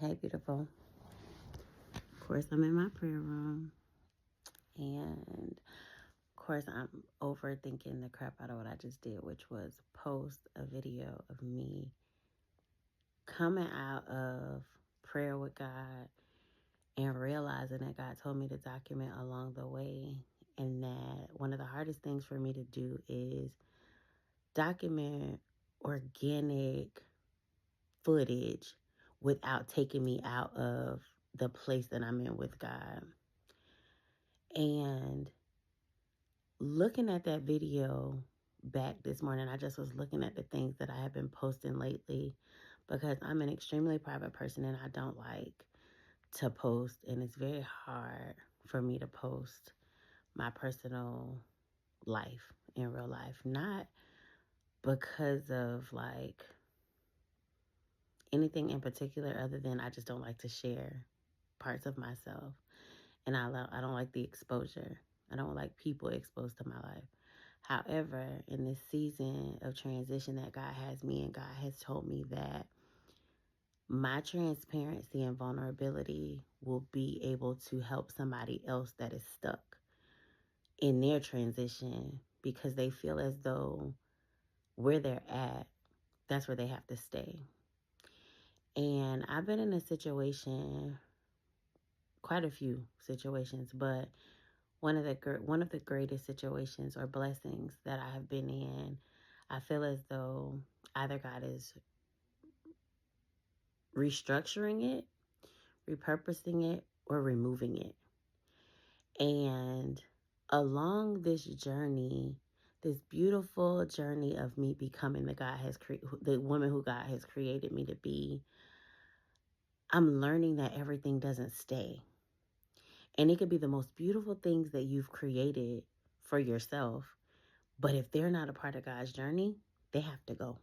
Hey, beautiful. Of course, I'm in my prayer room. And of course, I'm overthinking the crap out of what I just did, which was post a video of me coming out of prayer with God and realizing that God told me to document along the way. And that one of the hardest things for me to do is document organic footage without taking me out of the place that I'm in with God. And looking at that video back this morning, I just was looking at the things that I have been posting lately because I'm an extremely private person and I don't like to post. And it's very hard for me to post my personal life in real life. Not because of like anything in particular other than I just don't like to share parts of myself. And I don't like the exposure. I don't like people exposed to my life. However, in this season of transition that God has me in, God has told me that my transparency and vulnerability will be able to help somebody else that is stuck in their transition because they feel as though where they're at, that's where they have to stay. And I've been in a situation, quite a few situations, but one of the greatest situations or blessings that I have been in, I feel as though either God is restructuring it, repurposing it, or removing it. And along this journey, this beautiful journey of me becoming the woman who God has created me to be, I'm learning that everything doesn't stay. And it could be the most beautiful things that you've created for yourself, but if they're not a part of God's journey, they have to go.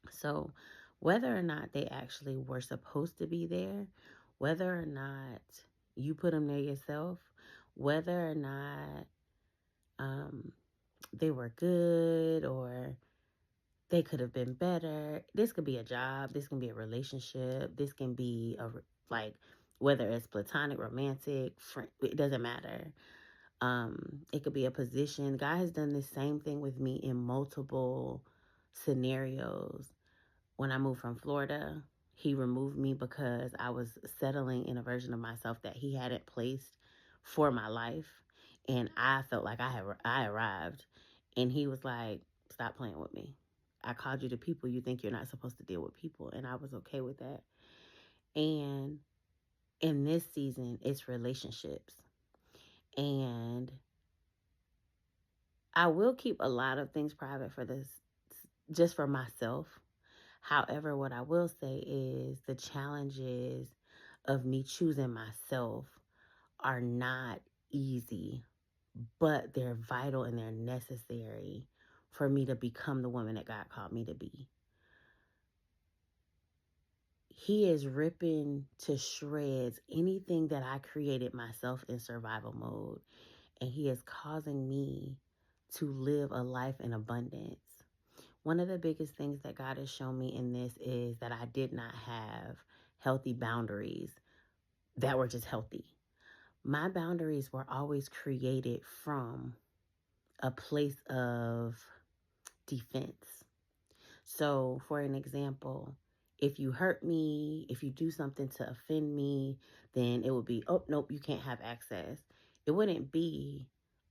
So whether or not they actually were supposed to be there, whether or not you put them there yourself, whether or not they were good or they could have been better. This could be a job. This can be a relationship. This can be like, whether it's platonic, romantic, friend, it doesn't matter. It could be a position. God has done the same thing with me in multiple scenarios. When I moved from Florida, he removed me because I was settling in a version of myself that he hadn't placed for my life. And I felt like I arrived. And he was like, stop playing with me. I called you to people. You think you're not supposed to deal with people. And I was okay with that. And in this season, it's relationships. And I will keep a lot of things private for this, just for myself. However, what I will say is the challenges of me choosing myself are not easy, but they're vital and they're necessary for me to become the woman that God called me to be. He is ripping to shreds anything that I created myself in survival mode, and he is causing me to live a life in abundance. One of the biggest things that God has shown me in this is that I did not have healthy boundaries that were just healthy. My boundaries were always created from a place of defense. So, for an example, if you hurt me, if you do something to offend me, then it would be, oh, nope, you can't have access. It wouldn't be,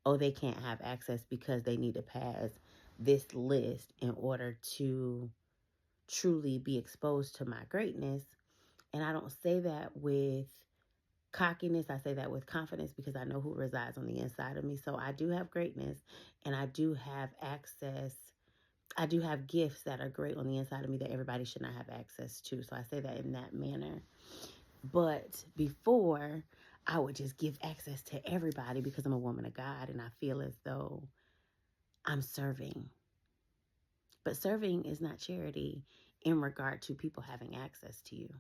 oh, they can't have access because they need to pass this list in order to truly be exposed to my greatness. And I don't say that with cockiness. I say that with confidence because I know who resides on the inside of me. So I do have greatness and I do have access. I do have gifts that are great on the inside of me that everybody should not have access to. So I say that in that manner. But before, I would just give access to everybody because I'm a woman of God and I feel as though I'm serving. But serving is not charity in regard to people having access to you.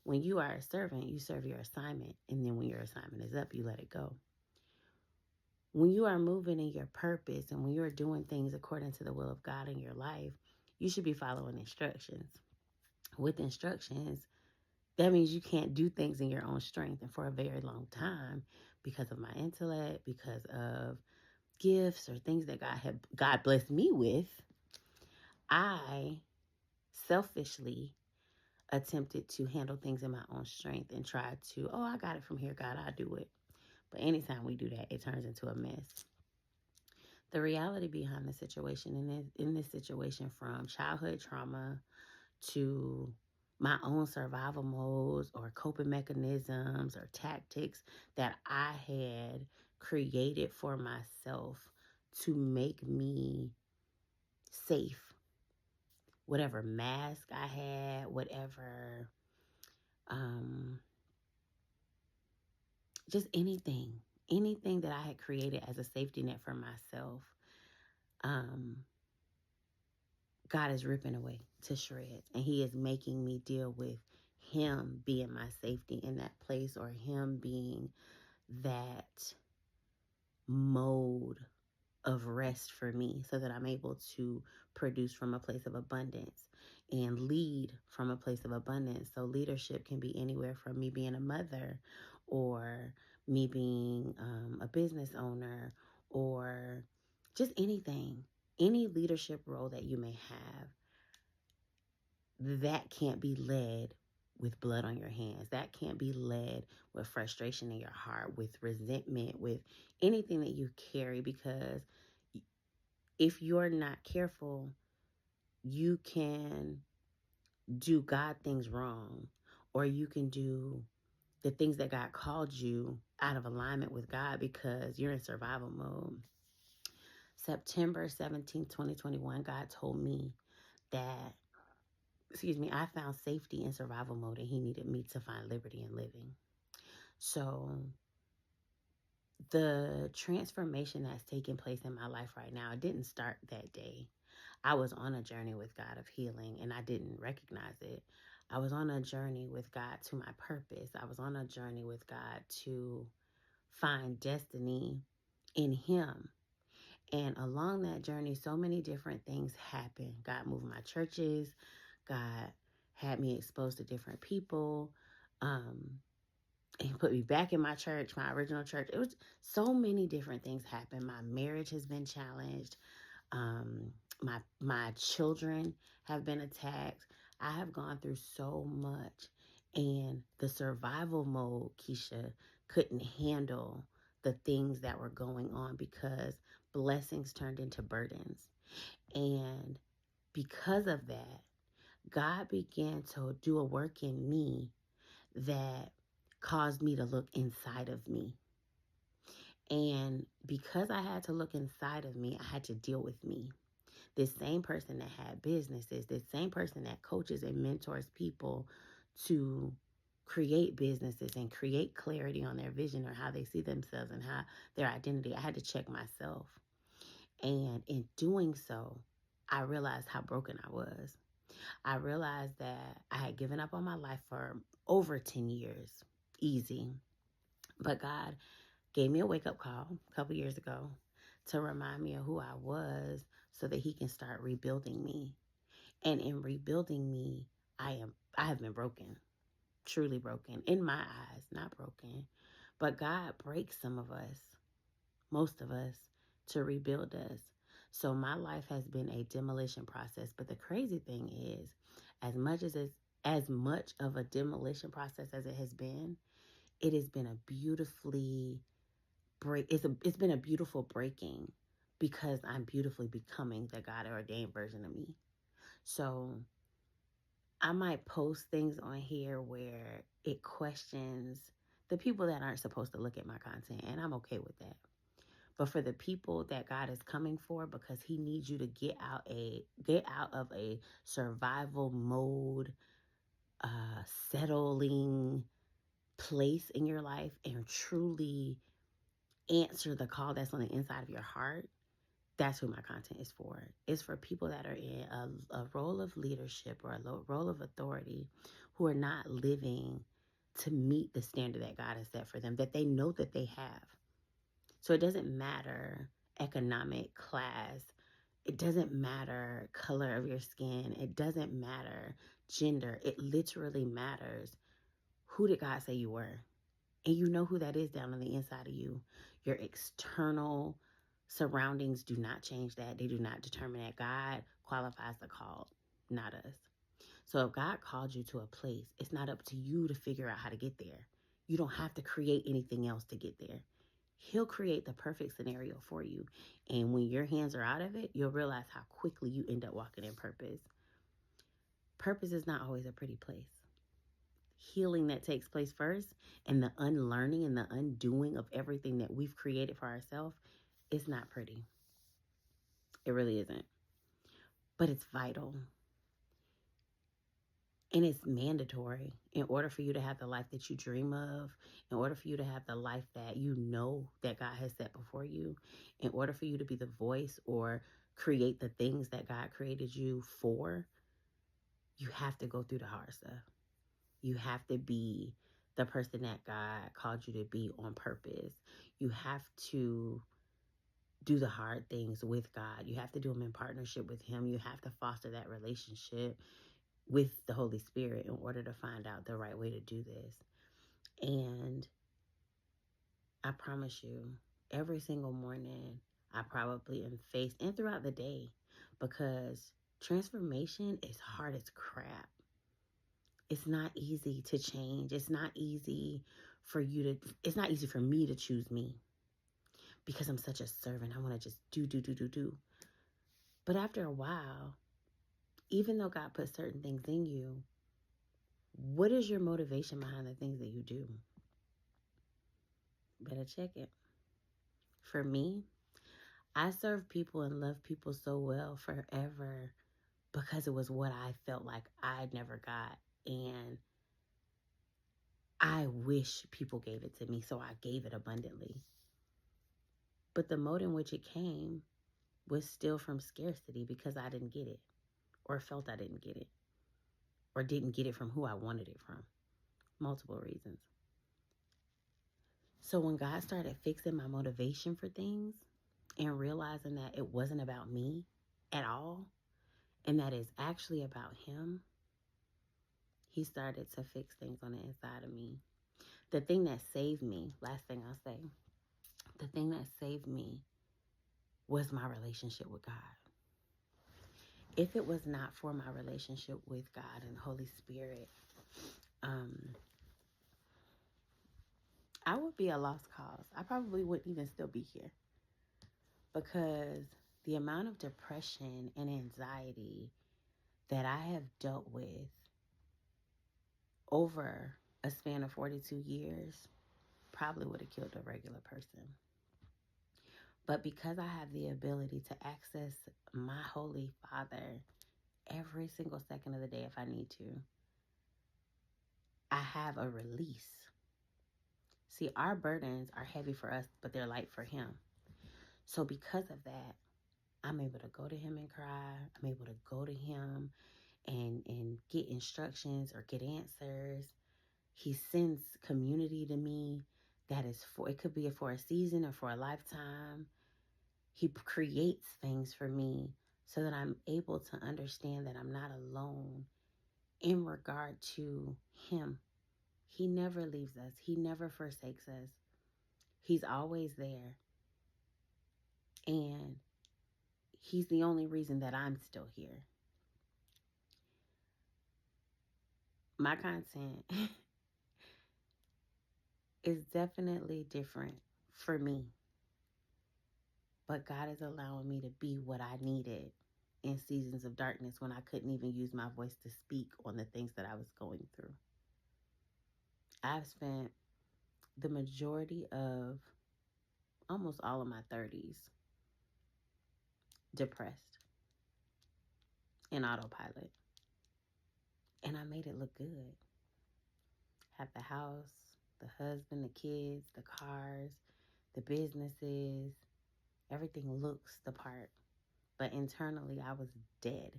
When you are a servant, you serve your assignment. And then when your assignment is up, you let it go. When you are moving in your purpose and when you're doing things according to the will of God in your life, you should be following instructions. With instructions, That means you can't do things in your own strength. And for a very long time, because of my intellect, because of gifts or things that God blessed me with, I selfishly attempted to handle things in my own strength and tried to, oh, I got it from here, God, I'll do it. But anytime we do that, it turns into a mess. The reality behind the situation, in this situation, from childhood trauma to my own survival modes or coping mechanisms or tactics that I had created for myself to make me safe. Whatever mask I had, whatever, just anything that I had created as a safety net for myself, God is ripping away to shreds, and he is making me deal with him being my safety in that place, or him being that mode of rest for me, so that I'm able to produce from a place of abundance and lead from a place of abundance. So leadership can be anywhere from me being a mother, or me being a business owner, or just anything, any leadership role that you may have. That can't be led with blood on your hands. That can't be led with frustration in your heart, with resentment, with anything that you carry, because if you're not careful, you can do God things wrong, or you can do the things that God called you out of alignment with God because you're in survival mode. September 17th, 2021, God told me that, I found safety in survival mode, and he needed me to find liberty in living. So the transformation that's taking place in my life right now, it didn't start that day. I was on a journey with God of healing, and I didn't recognize it. I was on a journey with God to my purpose. I was on a journey with God to find destiny in him. And along that journey, so many different things happened. God moved my churches. God had me exposed to different people. He put me back in my church, my original church. It was so many different things happened. My marriage has been challenged. My children have been attacked. I have gone through so much, and the survival mode, Keisha, couldn't handle the things that were going on, because blessings turned into burdens. And because of that, God began to do a work in me that caused me to look inside of me. And because I had to look inside of me, I had to deal with me. This same person that had businesses, this same person that coaches and mentors people to create businesses and create clarity on their vision, or how they see themselves and how their identity. I had to check myself. And in doing so, I realized how broken I was. I realized that I had given up on my life for over 10 years. Easy. But God gave me a wake-up call a couple years ago to remind me of who I was, so that he can start rebuilding me. And in rebuilding me, I have been broken, truly broken, in my eyes, not broken. But God breaks some of us, most of us, to rebuild us. So my life has been a demolition process. But the crazy thing is, as much of a demolition process as it has been a beautifully it's been a beautiful breaking, because I'm beautifully becoming the God ordained version of me. So I might post things on here where it questions the people that aren't supposed to look at my content, and I'm okay with that. But for the people that God is coming for, because he needs you to get out of a survival mode, settling place in your life, and truly answer the call that's on the inside of your heart, that's who my content is for. It's for people that are in a role of leadership or a role of authority, who are not living to meet the standard that God has set for them, that they know that they have. So it doesn't matter economic class. It doesn't matter color of your skin. It doesn't matter gender. It literally matters who did God say you were? And you know who that is down on the inside of you. Your external surroundings do not change that. They do not determine that. God qualifies the called, not us. So if God called you to a place, it's not up to you to figure out how to get there. You don't have to create anything else to get there. He'll create the perfect scenario for you. And when your hands are out of it, you'll realize how quickly you end up walking in purpose. Purpose is not always a pretty place. Healing that takes place first, and the unlearning and the undoing of everything that we've created for ourselves, is not pretty. It really isn't. But it's vital. And it's mandatory in order for you to have the life that you dream of, in order for you to have the life that you know that God has set before you, in order for you to be the voice or create the things that God created you for. You have to go through the hard stuff. You have to be the person that God called you to be on purpose. You have to do the hard things with God. You have to do them in partnership with Him. You have to foster that relationship with the Holy Spirit in order to find out the right way to do this. And I promise you, every single morning, I probably am faced, and throughout the day, because transformation is hard as crap. It's not easy to change. It's not easy for me to choose me, because I'm such a servant. I want to just do. But after a while, even though God put certain things in you, what is your motivation behind the things that you do? Better check it. For me, I served people and loved people so well forever because it was what I felt like I never got. And I wish people gave it to me, so I gave it abundantly. But the mode in which it came was still from scarcity, because I didn't get it, or felt I didn't get it, or didn't get it from who I wanted it from. Multiple reasons. So when God started fixing my motivation for things and realizing that it wasn't about me at all, and that it's actually about Him, He started to fix things on the inside of me. The thing that saved me, last thing I'll say, the thing that saved me was my relationship with God. If it was not for my relationship with God and the Holy Spirit, I would be a lost cause. I probably wouldn't even still be here, because the amount of depression and anxiety that I have dealt with over a span of 42 years probably would have killed a regular person. But because I have the ability to access my Holy Father every single second of the day if I need to, I have a release. See, our burdens are heavy for us, but they're light for Him. So because of that, I'm able to go to Him and cry. I'm able to go to Him and get instructions or get answers. He sends community to me that is it could be for a season or for a lifetime. He creates things for me so that I'm able to understand that I'm not alone in regard to Him. He never leaves us. He never forsakes us. He's always there. And He's the only reason that I'm still here. My content is definitely different for me. But God is allowing me to be what I needed in seasons of darkness when I couldn't even use my voice to speak on the things that I was going through. I've spent the majority of almost all of my 30s depressed, in autopilot. And I made it look good. Have the house, the husband, the kids, the cars, the businesses. Everything looks the part. But internally, I was dead.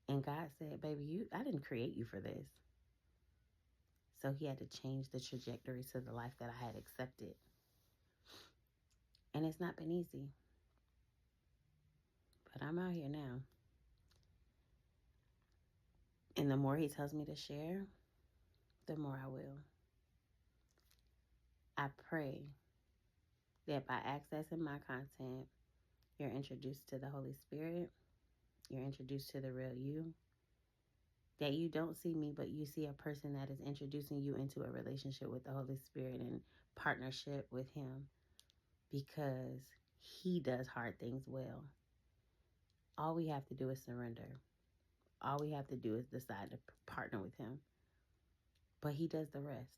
And God said, baby, I didn't create you for this. So He had to change the trajectory to the life that I had accepted. And it's not been easy. But I'm out here now. And the more He tells me to share, the more I will. I pray that by accessing my content, you're introduced to the Holy Spirit. You're introduced to the real you. That you don't see me, but you see a person that is introducing you into a relationship with the Holy Spirit and partnership with Him, because He does hard things well. All we have to do is surrender. All we have to do is decide to partner with Him. But He does the rest.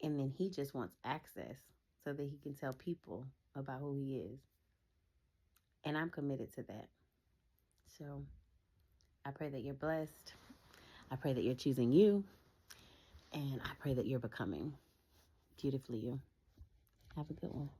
And then He just wants access so that He can tell people about who He is. And I'm committed to that. So I pray that you're blessed. I pray that you're choosing you. And I pray that you're becoming beautifully you. Have a good one.